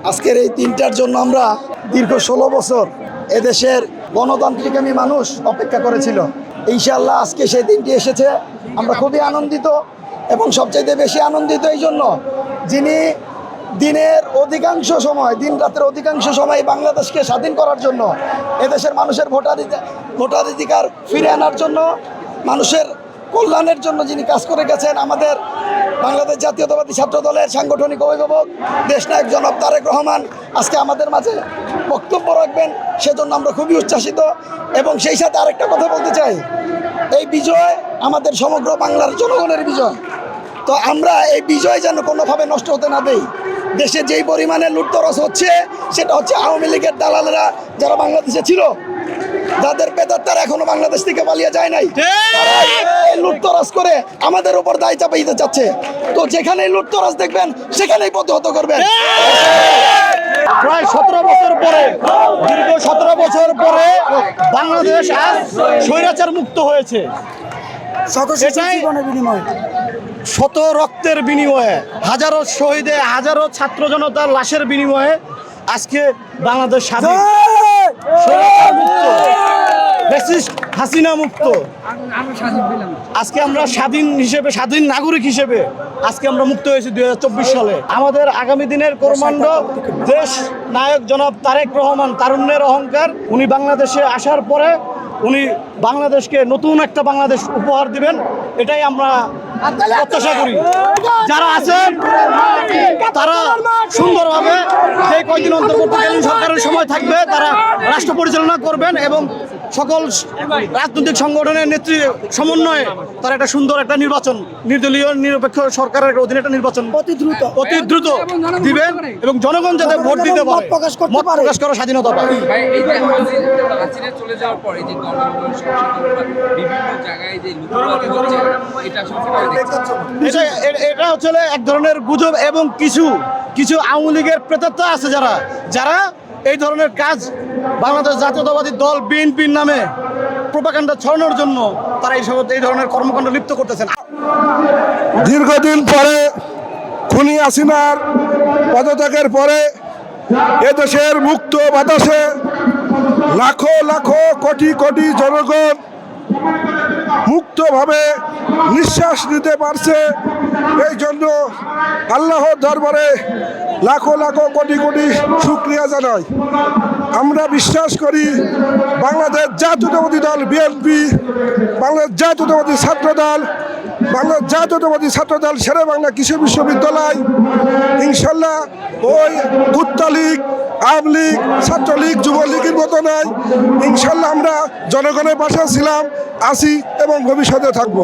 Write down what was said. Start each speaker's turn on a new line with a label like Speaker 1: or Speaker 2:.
Speaker 1: আজকের এই দিনটার জন্য আমরা দীর্ঘ 16 বছর এদেশের গণতান্ত্রিকামী মানুষ অপেক্ষা করেছিল। ইনশাআল্লাহ আজকে সেই দিনটি এসেছে। আমরা খুবই আনন্দিত এবং সবচাইতে বেশি আনন্দিত এই জন্য, যিনি দিনের অধিকাংশ সময়, দিন রাতের অধিকাংশ সময় বাংলাদেশকে স্বাধীন করার জন্য, এদেশের মানুষের ভোটাধিকার ফিরে আনার জন্য, মানুষের কল্যাণের জন্য যিনি কাজ করে গেছেন, আমাদের বাংলাদেশ জাতীয়তাবাদী ছাত্র দলের সাংগঠনিক অভিভাবক দেশনায়ক জনাব তারেক রহমান আজকে আমাদের মাঝে বক্তব্য রাখবেন। সেজন্য আমরা খুবই উচ্ছ্বাসিত। এবং সেই সাথে আরেকটা কথা বলতে চাই, এই বিজয় আমাদের সমগ্র বাংলার জনগণের বিজয়। তো আমরা এই বিজয় যেন কোনোভাবে নষ্ট হতে না দেই। দেশে যেই পরিমাণে লুটতরাজ হচ্ছে, সেটা হচ্ছে আওয়ামী লীগের দালালেরা যারা বাংলাদেশে ছিল, যাদের প্রেতাত্মারা এখনো বাংলাদেশ থেকে পালিয়ে যায় নাই, তারা এই লুটতরাজ করে আমাদের উপর দায় চাপিয়ে দিতে চাচ্ছে। তো যেখানেই লুটতরাজ দেখবেন সেখানেই প্রতিহত করবেন।
Speaker 2: প্রায় 17 বছর পরে, দীর্ঘ 17 বছর পরে বাংলাদেশ আজ স্বৈরাচার মুক্ত হয়েছে। শত রক্তের বিনিময়ে, হাজারো শহীদে, হাজারো ছাত্র জনতার লাশের বিনিময়ে আজকে বাংলাদেশ স্বাধীন, স্বৈরাচার মুক্ত, ফ্যাসিস্ট হাসিনা মুক্ত। আজকে আমরা স্বাধীন হিসেবে, স্বাধীন নাগরিক হিসেবে আজকে আমরা মুক্ত হয়েছি 2024 সালে। আমাদের আগামী দিনের কর্মাণ্ড দেশ নায়ক জনাব তারেক রহমান, তারুণ্যের অহংকার, উনি বাংলাদেশে আসার পরে উনি বাংলাদেশকে নতুন একটা বাংলাদেশ উপহার দিবেন, এটাই আমরা প্রত্যাশা করি। যারা আছেন তারা সুন্দরভাবে যে কয়দিন অন্তর্বর্তীকালীন সরকারের সময় থাকবে তারা রাষ্ট্র পরিচালনা করবেন এবং সকল রাজনৈতিক সংগঠনের নেত্রী সমন্বয়ে তারা একটা সুন্দর একটা নির্বাচন, নির্দলীয় নিরপেক্ষ সরকারের অধীনে একটা নির্বাচন অতি দ্রুত দিবেন এবং জনগণ যাতে ভোট দিতে পারে, মত প্রকাশ করার স্বাধীনতা পায়। এটা হচ্ছে এক ধরনের গুজব এবং কিছু আওয়ামী লীগের প্রেতাত্মা আছে যারা এই ধরনের কাজ বাংলাদেশ জাতীয়তাবাদী দল বিএনপির নামে প্রোপাগান্ডা ছড়ানোর জন্য তারা এই ধরনের কর্মকাণ্ড লিপ্ত করতেছেন।
Speaker 3: দীর্ঘদিন পরে খুনি হাসিনার পদত্যাগের পরে এদেশের মুক্ত বাতাসে লাখো লাখো কোটি কোটি জনগণ মুক্তভাবে নিঃশ্বাস নিতে পারছে। এই জন্য আল্লাহর দরবারে লাখো লাখো কোটি কোটি শুকরিয়া জানাই। আমরা বিশ্বাস করি বাংলাদেশ জাতীয়তাবাদী দল বিএনপি, বাংলাদেশ জাতীয়তাবাদী ছাত্র দল, বাংলাদেশ জাতীয়তাবাদী ছাত্র দল, শেরে বাংলা কৃষি বিশ্ববিদ্যালয় ইনশাল্লাহ ওই কুত্তা লীগ, আওয়ামী লীগ, ছাত্রলীগ, যুবলীগের মতো নয়। ইনশাল্লাহ আমরা জনগণের পাশে ছিলাম, আছি এবং ভবিষ্যতে থাকবো।